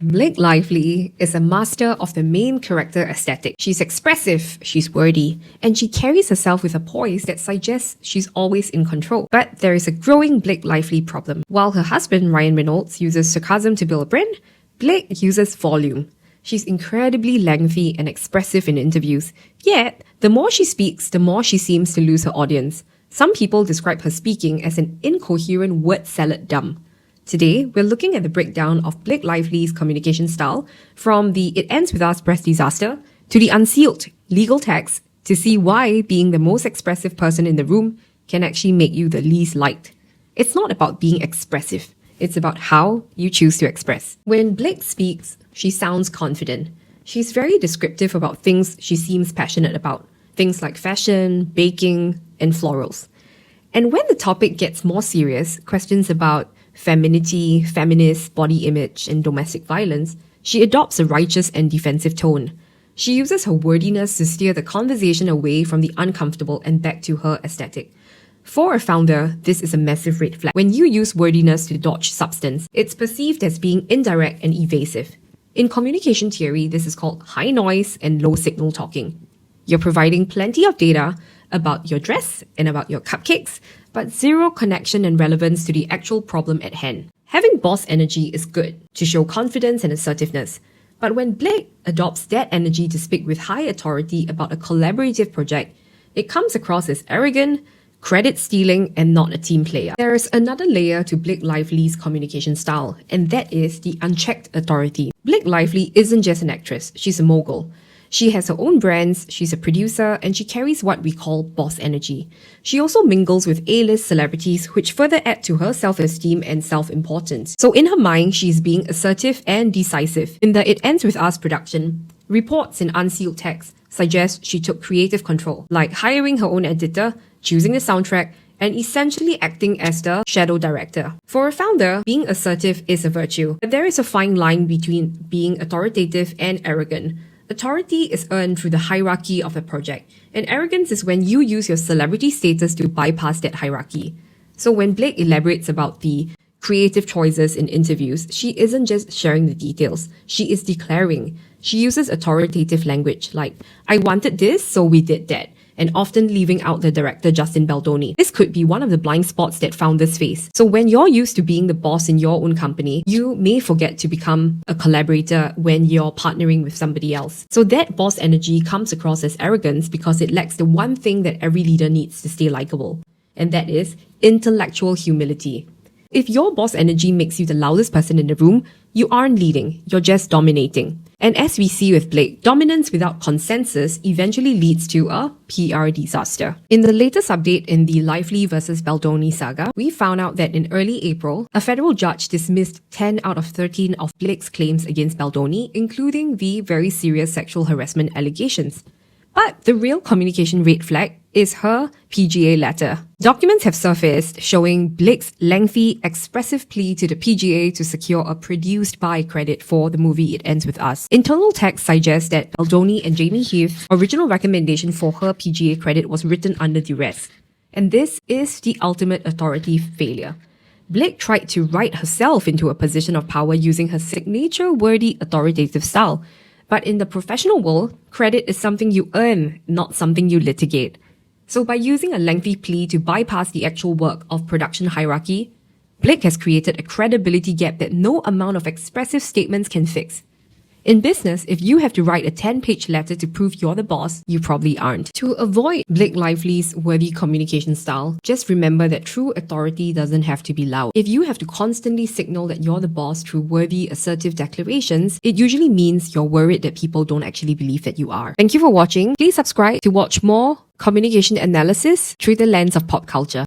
Blake Lively is a master of the main character aesthetic. She's expressive, she's wordy, and she carries herself with a poise that suggests she's always in control. But there is a growing Blake Lively problem. While her husband, Ryan Reynolds, uses sarcasm to build a brand, Blake uses volume. She's incredibly lengthy and expressive in interviews. Yet, the more she speaks, the more she seems to lose her audience. Some people describe her speaking as an incoherent word salad dump. Today, we're looking at the breakdown of Blake Lively's communication style, from the "it ends with us" press disaster to the unsealed legal text, to see why being the most expressive person in the room can actually make you the least liked. It's not about being expressive. It's about how you choose to express. When Blake speaks, she sounds confident. She's very descriptive about things she seems passionate about. Things like fashion, baking, and florals. And when the topic gets more serious, questions about femininity, feminist, body image, and domestic violence, she adopts a righteous and defensive tone. She uses her wordiness to steer the conversation away from the uncomfortable and back to her aesthetic. For a founder, this is a massive red flag. When you use wordiness to dodge substance, it's perceived as being indirect and evasive. In communication theory, this is called high noise and low signal talking. You're providing plenty of data about your dress and about your cupcakes, but zero connection and relevance to the actual problem at hand. Having boss energy is good to show confidence and assertiveness, but when Blake adopts that energy to speak with high authority about a collaborative project, it comes across as arrogant, credit stealing, and not a team player. There is another layer to Blake Lively's communication style, and that is the unchecked authority. Blake Lively isn't just an actress, she's a mogul. She has her own brands, she's a producer, and she carries what we call boss energy. She also mingles with A-list celebrities, which further add to her self-esteem and self-importance. So in her mind, she's being assertive and decisive. In the "It Ends With Us" production, reports in unsealed text suggest she took creative control, like hiring her own editor, choosing the soundtrack, and essentially acting as the shadow director. For a founder, being assertive is a virtue, but there is a fine line between being authoritative and arrogant. Authority is earned through the hierarchy of a project, and arrogance is when you use your celebrity status to bypass that hierarchy. So when Blake elaborates about the creative choices in interviews, she isn't just sharing the details, she is declaring. She uses authoritative language like, "I wanted this, so we did that," and often leaving out the director Justin Baldoni. This could be one of the blind spots that founders face. So when you're used to being the boss in your own company, you may forget to become a collaborator when you're partnering with somebody else. So that boss energy comes across as arrogance because it lacks the one thing that every leader needs to stay likable, and that is intellectual humility. If your boss energy makes you the loudest person in the room, you aren't leading, you're just dominating. And as we see with Blake, dominance without consensus eventually leads to a PR disaster. In the latest update in the Lively versus Baldoni saga, we found out that in early April, a federal judge dismissed 10 out of 13 of Blake's claims against Baldoni, including the very serious sexual harassment allegations. But the real communication red flag is her PGA letter. Documents have surfaced showing Blake's lengthy, expressive plea to the PGA to secure a produced by credit for the movie It Ends With Us. Internal text suggests that Baldoni and Jamie Heath's original recommendation for her PGA credit was written under duress. And this is the ultimate authority failure. Blake tried to write herself into a position of power using her signature wordy authoritative style. But in the professional world, credit is something you earn, not something you litigate. So by using a lengthy plea to bypass the actual work of production hierarchy, Blake has created a credibility gap that no amount of expressive statements can fix. In business, if you have to write a 10-page letter to prove you're the boss, you probably aren't. To avoid Blake Lively's wordy communication style, just remember that true authority doesn't have to be loud. If you have to constantly signal that you're the boss through wordy, assertive declarations, it usually means you're worried that people don't actually believe that you are. Thank you for watching. Please subscribe to watch more communication analysis through the lens of pop culture.